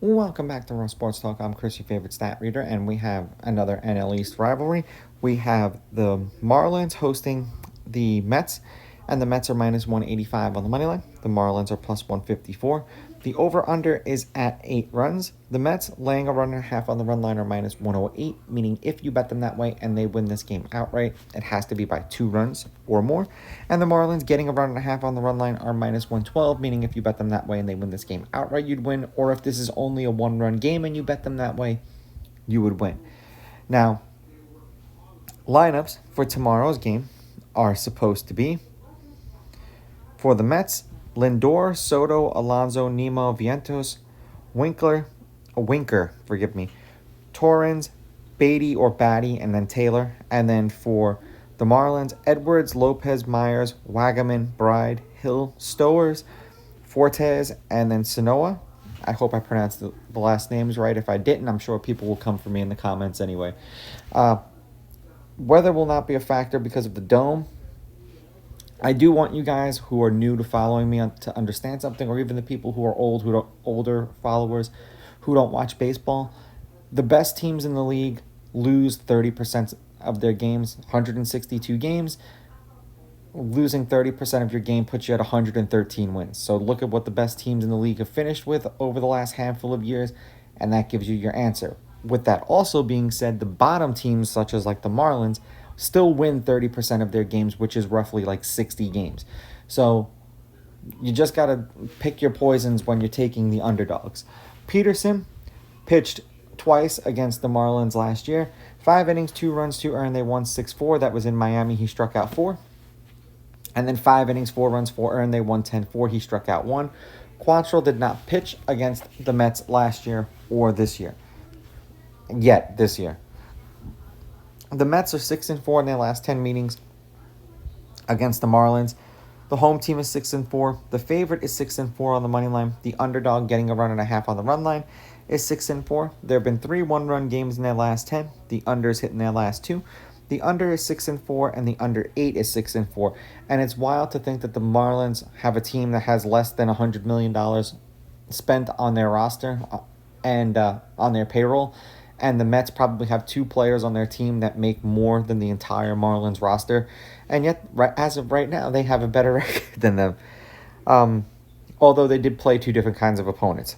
Welcome back to Raw Sports Talk. I'm Chris, your favorite stat reader, and we have another NL East rivalry. We have the Marlins hosting the Mets, and the Mets are minus 185 on the money line. The Marlins are plus 154. The over-under is at 8 runs. The Mets laying a run and a half on the run line are minus 108, meaning if you bet them that way and they win this game outright, it has to be by 2 runs or more. And the Marlins getting a run and a half on the run line are minus 112, meaning if you bet them that way and they win this game outright, you'd win. Or if this is only a 1-run game and you bet them that way, you would win. Now, lineups for tomorrow's game are supposed to be for the Mets, Lindor, Soto, Alonso, Nemo, Vientos, Winker, Torrens, Beatty or Batty, and then Taylor. And then for the Marlins, Edwards, Lopez, Myers, Wagaman, Bride, Hill, Stowers, Fortes, and then Sanoa. I hope I pronounced the last names right. If I didn't, I'm sure people will come for me in the comments anyway. Weather will not be a factor because of the dome. I do want you guys who are new to following me to understand something, or even the people who are older followers who don't watch baseball. The best teams in the league lose 30% of their games, 162 games. Losing 30% of your game puts you at 113 wins. So look at what the best teams in the league have finished with over the last handful of years, and that gives you your answer. With that also being said, the bottom teams, such as like the Marlins, still win 30% of their games, which is roughly like 60 games. So you just got to pick your poisons when you're taking the underdogs. Peterson pitched twice against the Marlins last year. 5 innings, 2 runs, 2 earned. They won 6-4. That was in Miami. He struck out 4. And then 5 innings, 4 runs, 4 earned. They won 10-4. He struck out 1. Quantrill did not pitch against the Mets last year or this year. Yet this year. The Mets are 6-4 in their last 10 meetings against the Marlins. The home team is 6-4. The favorite is 6-4 on the money line. The underdog getting a run and a half on the run line is 6-4. There have been 3 one-run games in their last 10. The under is hitting their last 2. The under is 6-4, and the under 8 is 6-4. And it's wild to think that the Marlins have a team that has less than $100 million spent on their roster and on their payroll. And the Mets probably have 2 players on their team that make more than the entire Marlins roster. And yet, as of right now, they have a better record than them. Although they did play 2 different kinds of opponents.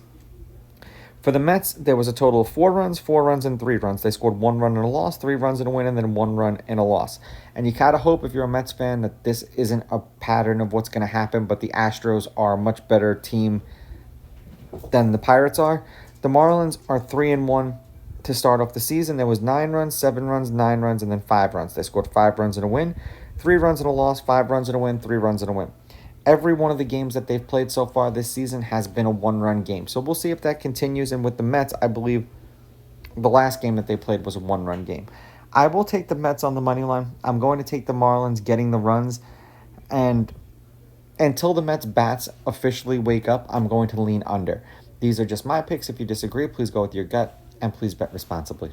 For the Mets, there was a total of 4 runs, and 3 runs. They scored 1 run and a loss, 3 runs and a win, and then 1 run and a loss. And you kind of hope, if you're a Mets fan, that this isn't a pattern of what's going to happen, but the Astros are a much better team than the Pirates are. The Marlins are 3-1 to start off the season. There was 9 runs, 7 runs, 9 runs, and then 5 runs. They scored 5 runs and a win, 3 runs and a loss, 5 runs and a win, 3 runs and a win. Every one of the games that they've played so far this season has been a 1-run game. So we'll see if that continues. And with the Mets, I believe the last game that they played was a 1-run game. I will take the Mets on the money line. I'm going to take the Marlins getting the runs. And until the Mets bats officially wake up, I'm going to lean under. These are just my picks. If you disagree, please go with your gut, and please bet responsibly.